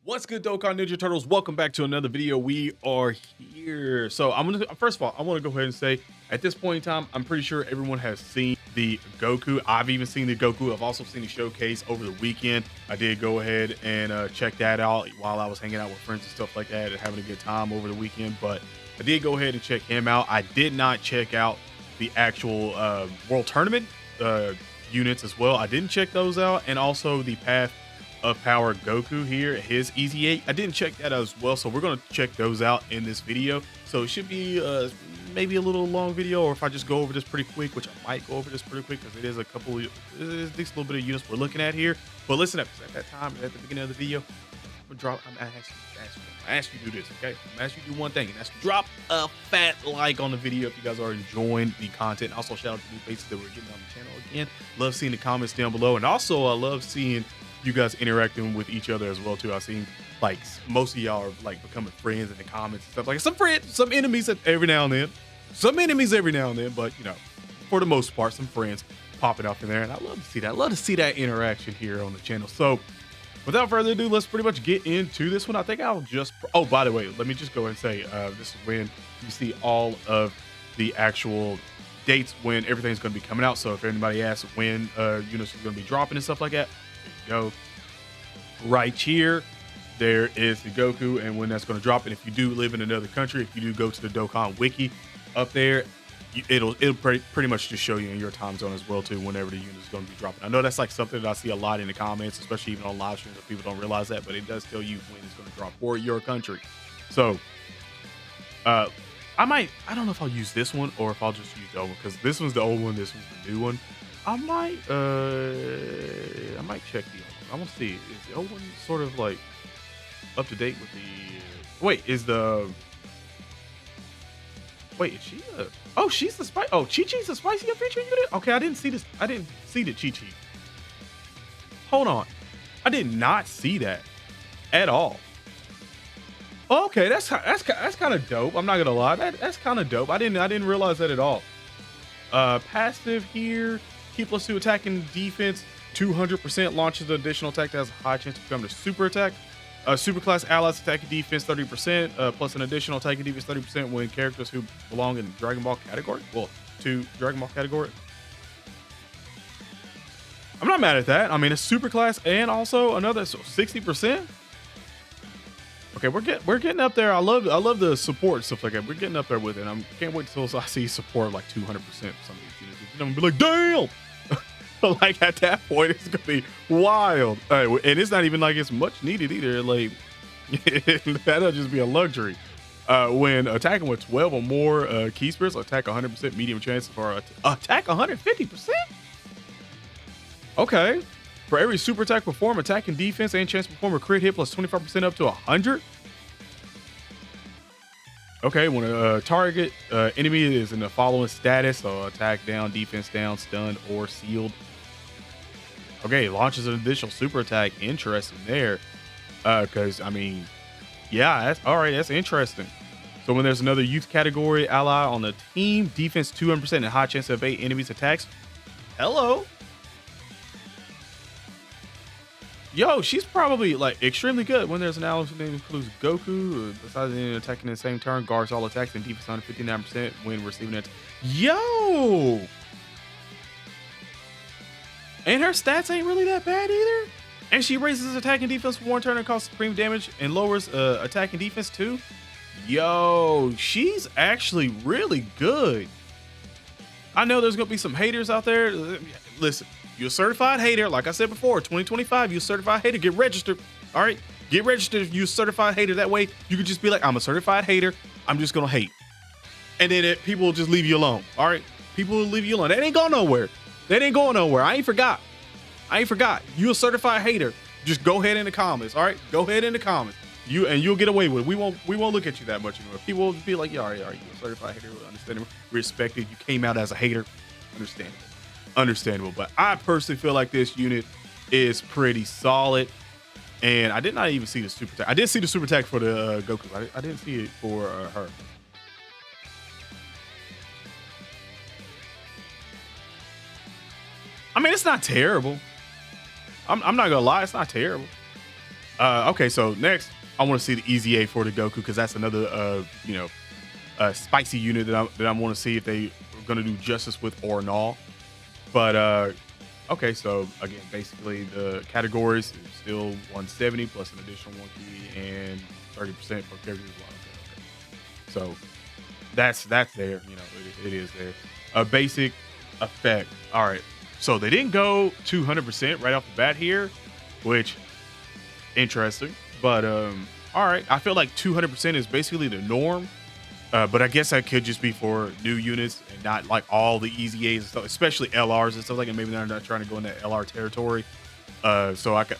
What's good, Dokkan Ninja Turtles? Welcome back to another video. We are here. So first of all, I want to go ahead and say at this point in time, I'm pretty sure everyone has seen the Goku. I've even seen the Goku. I've also seen the showcase over the weekend. I did go ahead and check that out while I was hanging out with friends and stuff like that and having a good time over the weekend. But I did go ahead and check him out. I did not check out the actual World Tournament units as well. I didn't check those out, and also the Path of Power Goku here, his EZA. I didn't check that as well, so we're going to check those out in this video. So it should be maybe a little long video, or if I just go over this pretty quick, which I might go over this pretty quick because it is a couple of this little bit of units we're looking at here. But listen up, at that time, at the beginning of the video, I'm gonna ask you to do this, okay? I'm gonna ask you to do one thing, and that's drop a fat like on the video if you guys are enjoying the content. Also, shout out to new faces that we're getting on the channel again. Love seeing the comments down below, and also I love seeing you guys interacting with each other as well too. I've seen like most of y'all are like becoming friends in the comments and stuff, like some friends, some enemies every now and then, but you know, for the most part, some friends popping up in there, and I love to see that. I love to see that interaction here on the channel. So without further ado, let's pretty much get into this one. I think I'll just, oh, by the way, let me just go and say, this is when you see all of the actual dates when everything's going to be coming out. So if anybody asks when units are going to be dropping and stuff like that, there you go. Right here, there is the Goku and when that's going to drop. And if you do live in another country, if you do go to the Dokkan wiki up there, it'll pretty much just show you in your time zone as well too, whenever the unit is going to be dropping. I know that's like something that I see a lot in the comments, especially even on live streams, that people don't realize that, but it does tell you when it's going to drop for your country. So I don't know if I'll use this one or if I'll just use the old one, because this one's the old one, this one's the new one. I might check the old one. I want to see, is the old one sort of like up to date with the is she oh, she's the spice. Oh, Chi-Chi's the spicy adventure unit. Okay, I didn't see this. I didn't see the Chi-Chi. Hold on, I did not see that at all. Okay, that's kind of dope. I'm not gonna lie, that's kind of dope. I didn't realize that at all. Passive here, keep +2 attack and defense. 200% launches an additional attack that has a high chance to become a super attack. Super class allies attack and defense 30%, plus an additional attack and defense 30% when characters who belong in Dragon Ball category. Well, to Dragon Ball category. I'm not mad at that. I mean, it's super class and also another 60%. Okay, we're getting up there. I love the support and stuff like that. We're getting up there with it. I can't wait until I see support like 200% for some of these units. I'm gonna be like, damn. Like at that point, it's gonna be wild. And it's not even like it's much needed either. Like that'll just be a luxury. When attacking with 12 or more key spirits, attack 100%, medium chance for attack 150%. Okay. For every super attack perform, attack and defense and chance to perform a crit hit plus 25% up to 100. Okay, when a target enemy is in the following status, so attack down, defense down, stunned, or sealed. Okay, launches an additional super attack. Interesting there. Because, I mean, yeah, that's all right. That's interesting. So when there's another youth category ally on the team, defense 200% and high chance to evade enemies' attacks. Hello. Yo, she's probably like extremely good when there's an ally that includes Goku. Besides attacking in the same turn, guards all attacks and defense 159% when receiving it. Yo! And her stats ain't really that bad either. And she raises attack and defense for one turn and causes supreme damage and lowers attack and defense too. Yo, she's actually really good. I know there's gonna be some haters out there. Listen, you're a certified hater. Like I said before, 2025, you're a certified hater. Get registered. All right, get registered if you're a certified hater. That way you can just be like, I'm a certified hater. I'm just gonna hate. And then people will just leave you alone. All right, people will leave you alone. That ain't going nowhere. That ain't going nowhere. I ain't forgot. You a certified hater. Just go ahead in the comments. All right, go ahead in the comments. You'll get away with it. We won't look at you that much anymore. People will be like, yeah, all right, you a certified hater. Understandable, respected. You came out as a hater. Understandable. But I personally feel like this unit is pretty solid. And I did not even see the super attack. I did see the super attack for the Goku. I didn't see it for her. I mean, it's not terrible. I'm not gonna lie, it's not terrible. Okay, so next I want to see the EZA for the Goku because that's another spicy unit that I want to see if they are gonna do justice with or not. But okay, so again, basically the categories is still 170 plus an additional 1 key and 30% for characters. Okay. So that's there. You know, it is there. A basic effect. All right. So they didn't go 200% right off the bat here, which interesting. But all right. I feel like 200% is basically the norm. But I guess that could just be for new units and not like all the EZAs and stuff, especially LRs and stuff like that. Maybe they're not trying to go in that LR territory. So I could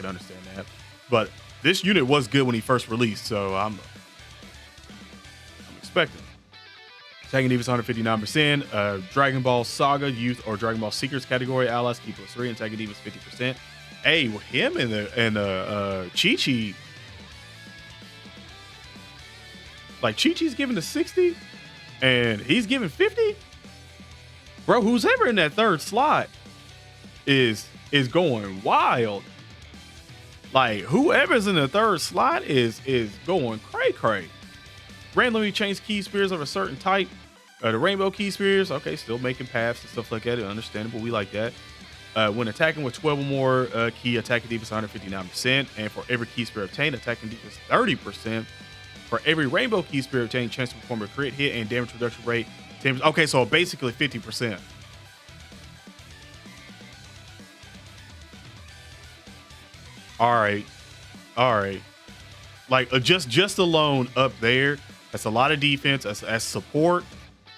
understand that. But this unit was good when he first released, so I'm expecting. Taking defense 159%. Dragon Ball Saga Youth or Dragon Ball Seekers category allies key +3 and taking defense 50%. Hey, with him and the Chi-Chi. Like Chi-Chi's giving the 60 and he's giving 50. Bro, who's ever in that third slot is going wild. Like whoever's in the third slot is going cray. Randomly change key spears of a certain type. The rainbow key spears, okay, still making paths and stuff like that. Understandable. We like that. When attacking with 12 or more key, attacking defense 159%. And for every key spear obtained, attacking defense 30%. For every rainbow key spear obtained, chance to perform a crit hit and damage reduction rate 10%. Okay, so basically 50%. All right. Like just alone up there, that's a lot of defense as support,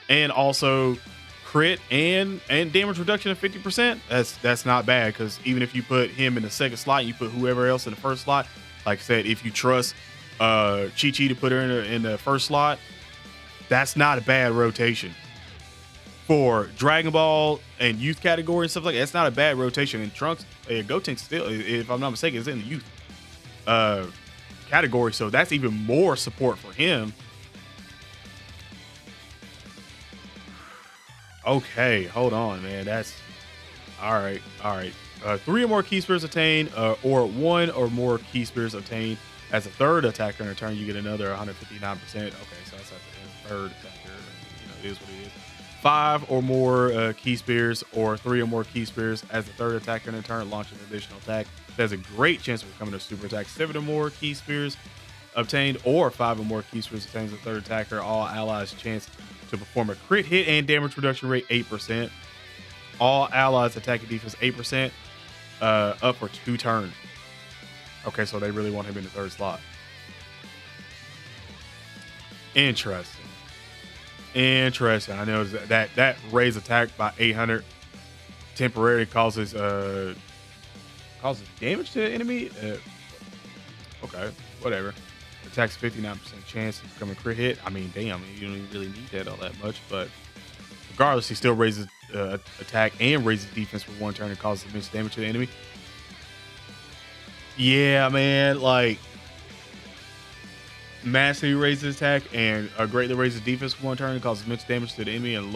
and also crit and damage reduction of 50%. That's not bad because even if you put him in the second slot, you put whoever else in the first slot. Like I said, if you trust Chi-Chi to put her in the first slot, that's not a bad rotation. For Dragon Ball and youth category and stuff like that, it's not a bad rotation. And Trunks, Gotenks still, if I'm not mistaken, is in the youth category, so that's even more support for him. Okay, hold on, man. That's all right. 3 or more key spears attained, or 1 or more key spears obtained as a third attacker in a turn, you get another 159%. Okay, so that's like the third attacker. You know, it is what it is. 5 or more key spears or 3 or more key spears as the third attacker in a turn, launch an additional attack. There's a great chance of becoming a super attack. 7 or more key spears obtained or 5 or more key spears obtained as the third attacker. All allies chance to perform a crit hit and damage reduction rate 8%. All allies attacking defense 8%, up for 2 turns. Okay, so they really want him in the third slot. Interesting. I know that raise attack by 800 temporarily causes damage to the enemy. Okay, whatever. Attacks 59% chance of becoming a crit hit. I mean, damn, you don't even really need that all that much. But regardless, he still raises attack and raises defense for 1 turn and causes immense damage to the enemy. Yeah, man, like massively raises attack and greatly raises defense for 1 turn and causes immense damage to the enemy and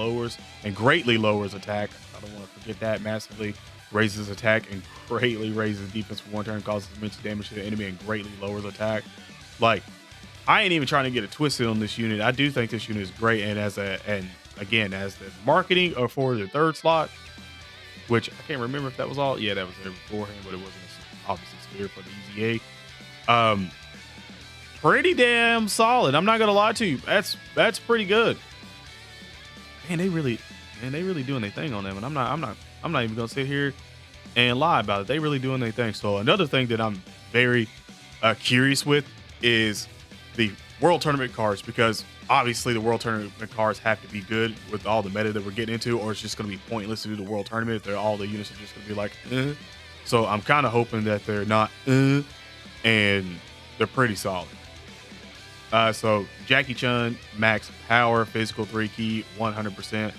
greatly lowers attack. I don't want to forget that. Massively raises attack and greatly raises defense for 1 turn and causes immense damage to the enemy and greatly lowers attack. Like, I ain't even trying to get it twisted on this unit. I do think this unit is great, and as the marketing or for the third slot, which I can't remember if that was all. Yeah, that was there beforehand, but it wasn't obviously severe for the EZA. Pretty damn solid. I'm not gonna lie to you. That's pretty good. Man, they really doing their thing on them, and I'm not even gonna sit here and lie about it. They really doing their thing. So another thing that I'm very curious with is the World Tournament cards, because obviously the World Tournament cards have to be good with all the meta that we're getting into, or it's just going to be pointless to do the World Tournament if all the units are just going to be like, So I'm kind of hoping that they're not, and they're pretty solid. So Jackie Chun, max power, physical 3 key, 100%.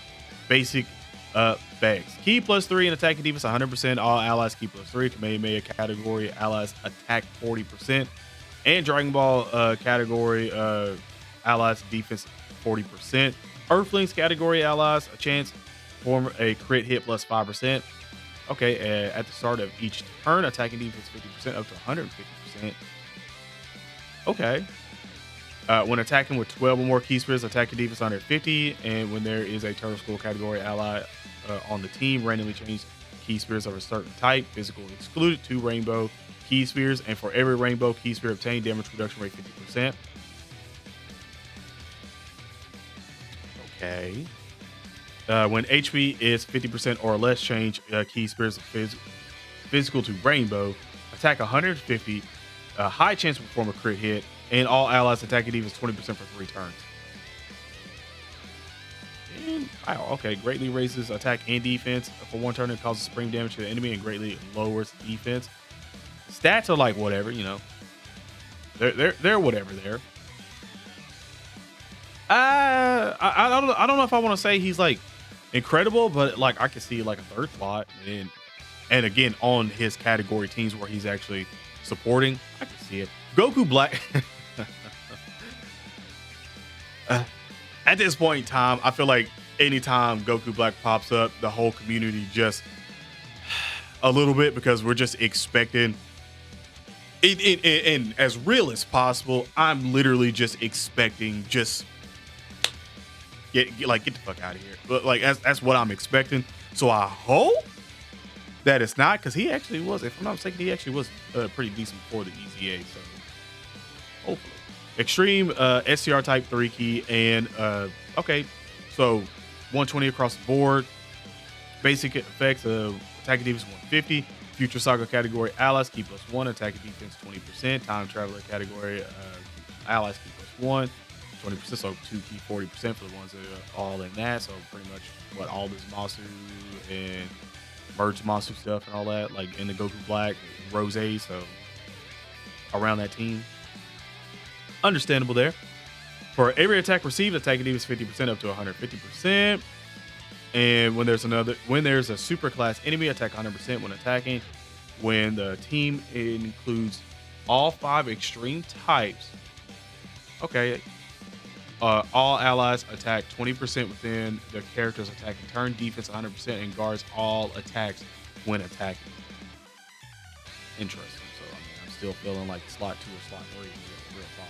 Basic bags. Key +3 and attack and defense 100%. All allies key +3. Kamehameha category allies attack 40%. And Dragon Ball category allies defense 40%. Earthlings category allies a chance to form a crit hit +5%. Okay, at the start of each turn, attacking defense 50% up to 150%. Okay. When attacking with 12 or more key spirits, attacking defense 150. And when there is a turtle school category ally on the team, randomly change key spirits of a certain type. Physical excluded, 2 rainbow key spirits. And for every rainbow key spirit obtained, damage reduction rate 50%. Okay. When HP is 50% or less, change key spirits physical to rainbow. Attack 150. A high chance to perform a crit hit. And all allies attacking defense 20% for 3 turns. And, wow, okay. Greatly raises attack and defense for 1 turn and causes supreme damage to the enemy and greatly lowers defense. Stats are like whatever, you know. They're whatever there. I don't know if I want to say he's like incredible, but like I can see like a 3rd slot, and again on his category teams where he's actually supporting, I can see it. Goku Black. At this point in time, I feel like anytime Goku Black pops up, the whole community just a little bit, because we're just expecting it, and as real as possible, I'm literally just expecting just get the fuck out of here. But like that's what I'm expecting. So I hope that it's not, because he actually was, if I'm not mistaken, he actually was pretty decent before the EZA. So hopefully. Extreme SCR type 3 key and okay, so 120 across the board. Basic effects of attacking defense 150. Future Saga category allies key +1. Attacking defense 20%. Time traveler category allies key +1. 20%, so 2 key 40% for the ones that are all in that. So pretty much what all this Masu and merge Masu stuff and all that, like in the Goku Black, Rose, so around that team. Understandable there. For every attack received, attacking defense 50% up to 150%. And when there's a super class enemy, attack 100% when attacking. When the team includes all 5 extreme types, okay, all allies attack 20% within their character's attacking turn, defense 100%, and guards all attacks when attacking. Interesting. So I mean, I'm still feeling like slot 2 or slot 3 is real top.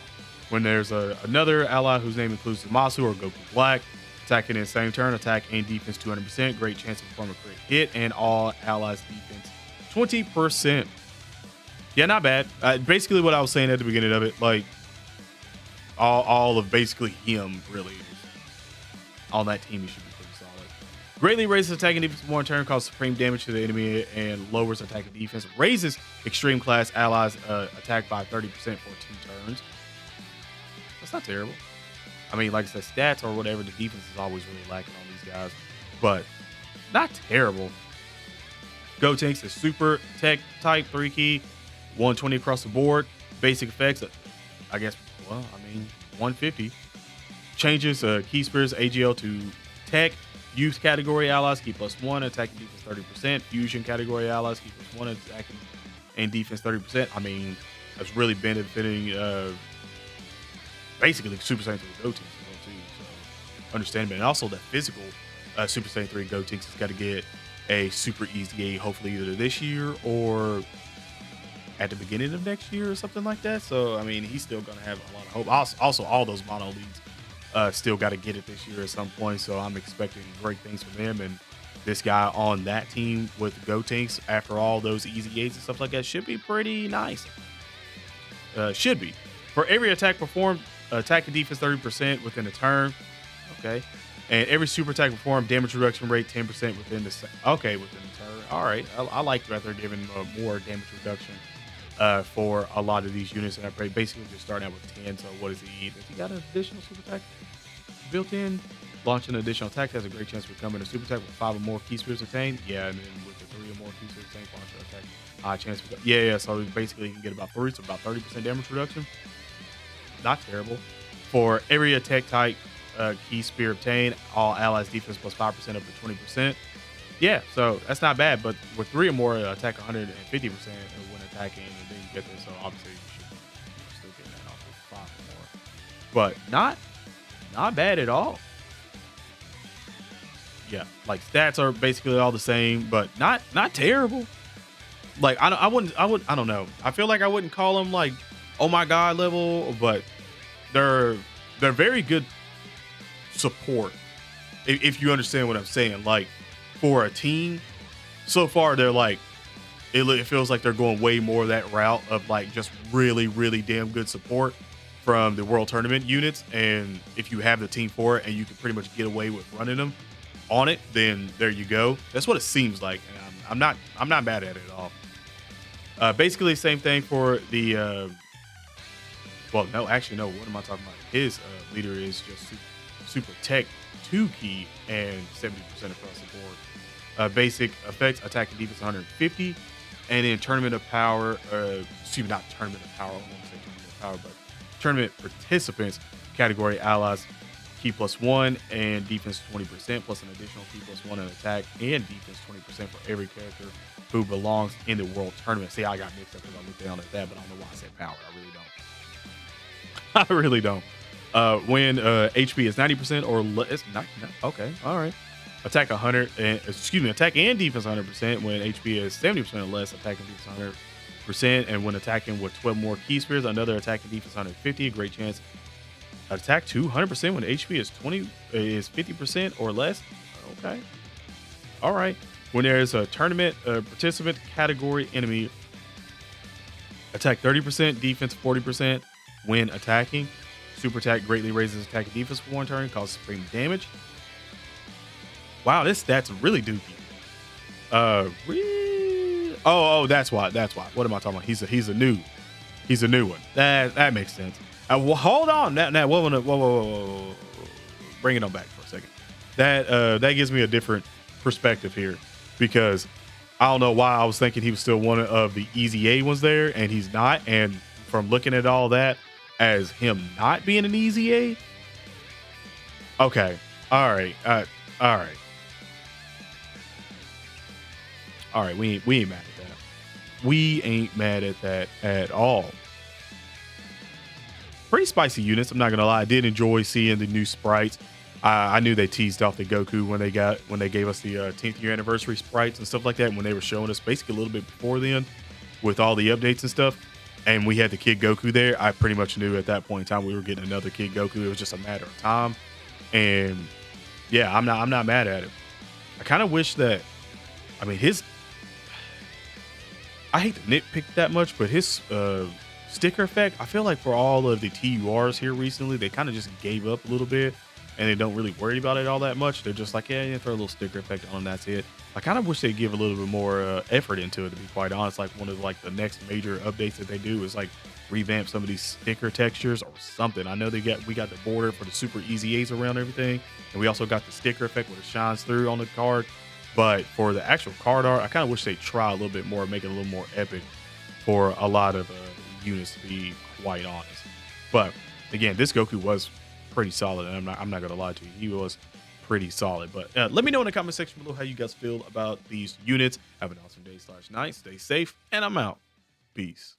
When there's another ally whose name includes Zamasu or Goku Black, attacking in the same turn, attack and defense 200%, great chance to perform a crit hit, and all allies defense 20%. Yeah, not bad. Basically what I was saying at the beginning of it, like all of basically him really on that team, he should be pretty solid. Greatly raises attacking defense for 1 turn, causes supreme damage to the enemy, and lowers attacking defense. Raises extreme class allies attack by 30% for 2 turns. That's not terrible. I mean, like I said, stats or whatever, the defense is always really lacking on these guys, but not terrible. Gotenks is super tech type 3 key, 120 across the board. Basic effects, I guess, well, I mean, 150. Changes key spirits AGL to tech. Youth category allies key +1, attacking defense 30%. Fusion category allies key +1, attacking and defense 30%. I mean, that's really benefiting basically Super Saiyan 3 Gotenks as well too. So understandable. And also that physical Super Saiyan 3 Gotenks has got to get a super EZA hopefully either this year or at the beginning of next year or something like that. So I mean, he's still gonna have a lot of hope. Also all those mono leads still got to get it this year at some point. So I'm expecting great things from him, and this guy on that team with Gotenks after all those EZAs and stuff like that should be pretty nice. Should be. For every attack performed, attack and defense 30% within a turn. Okay. And every super attack performed, damage reduction rate 10% within the within the turn. All right. I like that they're giving more damage reduction for a lot of these units. And I basically just starting out with 10. So what does he need? Does he got an additional super attack built in? Launch an additional attack has a great chance of becoming a super attack with 5 or more key spirits attained. Yeah, and then with the 3 or more key spirits attained, launch an attack. High chance of, yeah. So basically, you can get about 3, so about 30% damage reduction. Not terrible. For every attack type key spear obtained, all allies defense plus 5% up to 20%. Yeah, so that's not bad. But with 3 or more, attack 150% when attacking, and then you get this. So obviously, you should still get that off with 5 or more. But not bad at all. yeah, like stats are basically all the same, but not terrible. Like I don't know. I feel like I wouldn't call them like oh my god level, but they're very good support if you understand what I'm saying. Like for a team, so far they're like it feels like they're going way more that route of like just really damn good support from the world tournament units. And if you have the team for it and you can pretty much get away with running them on it, then there you go. That's what it seems like. And I'm not mad at it at all. Basically same thing for the well, no, actually no, what am I talking about? His leader is just super tech 2 key and 70% across the board. Basic effects, attack and defense 150, and then tournament of power, excuse me, not tournament of power, I won't say tournament of power, but tournament participants category allies key +1 and defense 20% plus an additional key +1 and attack and defense 20% for every character who belongs in the world tournament. See, I got mixed up because I looked down at that, but I don't know why I said power. I really don't. When HP is 90% or less, okay, all right. Attack 100, attack and defense 100%. When HP is 70% or less, attack and defense 100%. And when attacking with 12 more key spheres, another attack and defense 150. A great chance. Attack 200% when HP is 50% or less. Okay, all right. When there is a tournament participant category enemy, attack 30%, defense 40%. When attacking, super attack greatly raises attack and defense for 1 turn, causes supreme damage. Wow, this stat's really dookie. Oh, that's why. What am I talking about? He's a new one. That makes sense. Well, hold on. Now, whoa. Bring it on back for a second. That gives me a different perspective here, because I don't know why I was thinking he was still one of the EZA ones there, and he's not. And from looking at all that as him not being an EZA, okay, all right. We ain't mad at that. We ain't mad at that at all. Pretty spicy units, I'm not gonna lie. I did enjoy seeing the new sprites. I knew they teased off the Goku when they gave us the 10th year anniversary sprites and stuff like that. When they were showing us basically a little bit before then with all the updates and stuff, and we had the Kid Goku there, I pretty much knew at that point in time we were getting another Kid Goku. It was just a matter of time. And yeah, I'm not mad at it. I kind of wish that, I mean, I hate to nitpick that much, but his sticker effect, I feel like for all of the TURs here recently, they kind of just gave up a little bit, and they don't really worry about it all that much. They're just like, yeah, throw a little sticker effect on, that's it. I kind of wish they'd give a little bit more effort into it, to be quite honest. Like one of like the next major updates that they do is like revamp some of these sticker textures or something. I know we got the border for the super EZAs around everything, and we also got the sticker effect where it shines through on the card. But for the actual card art, I kind of wish they'd try a little bit more, make it a little more epic for a lot of units, to be quite honest. But again, this Goku was pretty solid, and I'm not gonna lie to you, he was pretty solid. But let me know in the comment section below how you guys feel about these units. Have an awesome day / night. Stay safe, and I'm out. Peace.